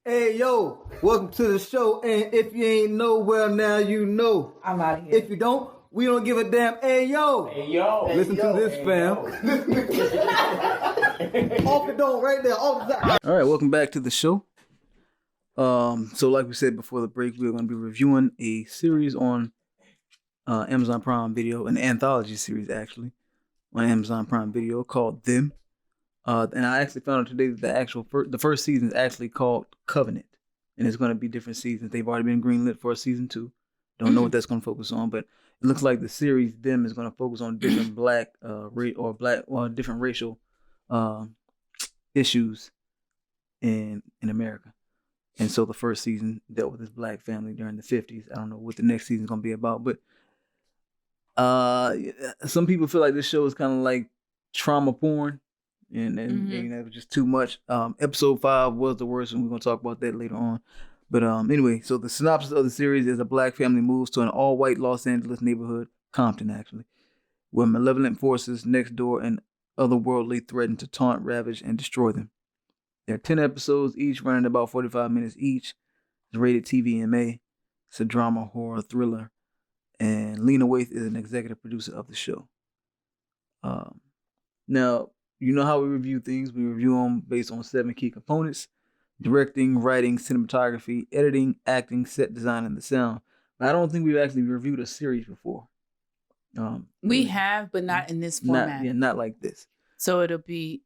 Hey yo, welcome to the show. And if you ain't know, well now you know. I'm out of here. If you don't, we don't give a damn. Hey yo, listen to this, fam. Off the dome, right there, off the top. All right, welcome back to the show. So like we said before the break, we're going to be reviewing a series on Amazon Prime Video, an anthology series actually on Amazon Prime Video called Them. And I actually found out today that the first season is actually called Covenant, and it's going to be different seasons. They've already been greenlit for a season 2. Don't know what that's going to focus on, but it looks like the series Them is going to focus on different different racial issues in America. And so the first season dealt with this black family during the 50s. I don't know what the next season is going to be about, but some people feel like this show is kind of like trauma porn. And it was just too much. Episode 5 was the worst, and we're gonna talk about that later on. But anyway, so the synopsis of the series is a black family moves to an all-white Los Angeles neighborhood, Compton actually, where malevolent forces next door and otherworldly threaten to taunt, ravage, and destroy them. There are 10 episodes, each running about 45 minutes each. It's rated TVMA. It's a drama, horror, thriller, and Lena Waithe is an executive producer of the show. Now, you know how we review things. We review them based on 7 key components: directing, writing, cinematography, editing, acting, set design, and the sound. But I don't think we've actually reviewed a series before. We have, but not in this format. Not like this. So it'll be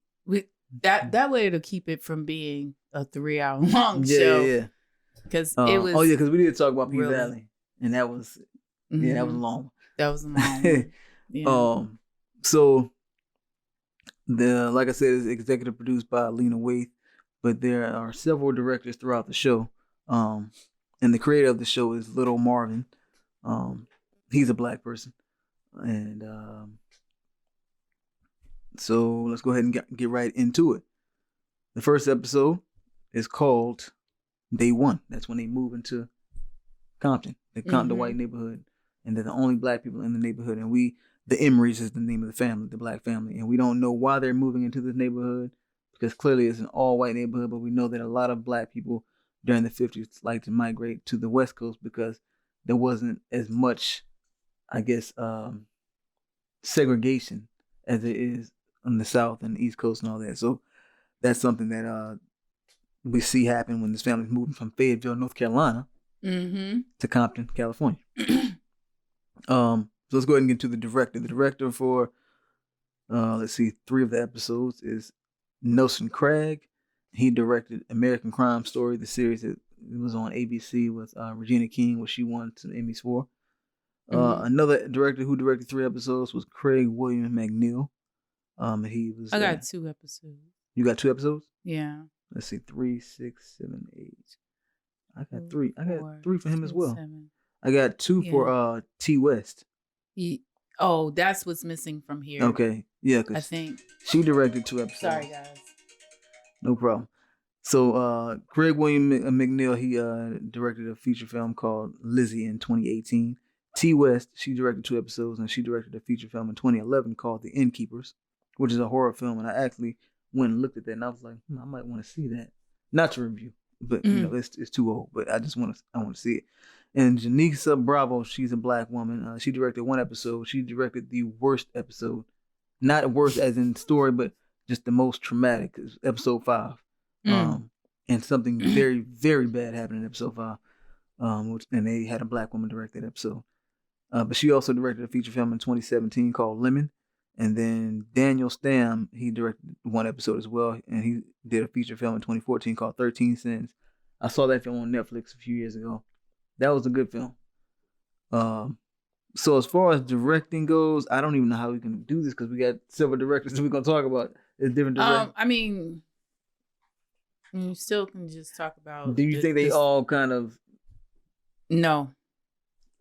that way it'll keep it from being a 3-hour long show. Yeah. Because it was. Oh yeah, because we did talk about P Valley, and that was that was a long one. That was a long one. Yeah. So like I said, it's executive produced by Lena Waithe, but there are several directors throughout the show. And the creator of the show is Little Marvin. He's a black person. And so let's go ahead and get right into it. The first episode is called Day One. That's when they move into Compton, the white neighborhood. And they're the only black people in the neighborhood. And the Emerys is the name of the family, the black family. And we don't know why they're moving into this neighborhood, because clearly it's an all-white neighborhood, but we know that a lot of black people during the 50s like to migrate to the West Coast because there wasn't as much, I guess, segregation as it is on the South and the East Coast and all that. So that's something that we see happen when this family's moving from Fayetteville, North Carolina to Compton, California. So let's go ahead and get to the director. The director for, 3 of the episodes is Nelson Craig. He directed American Crime Story, the series that was on ABC with Regina King, which she won some Emmys for. Another director who directed 3 episodes was Craig William McNeil. He was. I got 2 episodes. You got 2 episodes? Yeah. Let's see, 3, 6, 7, 8. I got 3. I got 3 for him as well. 7. I got 2 for T West. That's what's missing from here. Okay, yeah, I think she directed 2 episodes. Sorry, guys. No problem. So Craig William McNeil, he directed a feature film called Lizzie in 2018. T West, she directed 2 episodes, and she directed a feature film in 2011 called The Innkeepers, which is a horror film. And I actually went and looked at that, and I was like, I might want to see that. Not to review, but it's too old. But I want to see it. And Janisa Bravo, she's a black woman. She directed 1 episode. She directed the worst episode. Not worst as in story, but just the most traumatic. Episode 5. And something very, very bad happened in episode 5. And they had a black woman direct that episode. But she also directed a feature film in 2017 called Lemon. And then Daniel Stam, he directed 1 episode as well. And he did a feature film in 2014 called 13 Sins. I saw that film on Netflix a few years ago. That was a good film. So as far as directing goes, I don't even know how we can do this because we got several directors that we're going to talk about. It's different directors. I mean, you still can just talk about... Do you think they all kind of... No.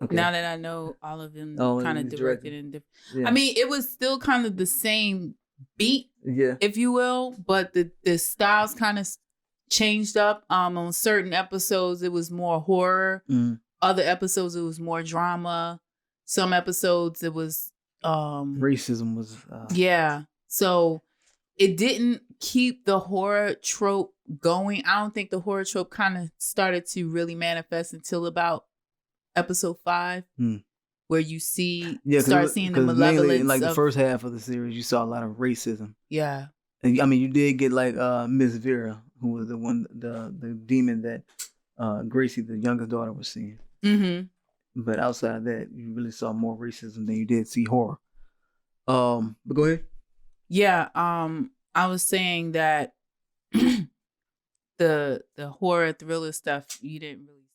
Okay. Now that I know all of them kind of directed in different... Yeah. I mean, it was still kind of the same beat, if you will, but the styles kind of changed up. On certain episodes, it was more horror. Other episodes, it was more drama. Some episodes, it was... racism was... So it didn't keep the horror trope going. I don't think the horror trope kind of started to really manifest until about episode 5, where you seeing the malevolence. Mainly in like the first half of the series, you saw a lot of racism. Yeah. And, I mean, you did get like Miss Vera, who was the demon that Gracie, the youngest daughter, was seeing. Mm-hmm. But outside of that, you really saw more racism than you did see horror. But go ahead. Yeah. I was saying that the horror thriller stuff, you didn't really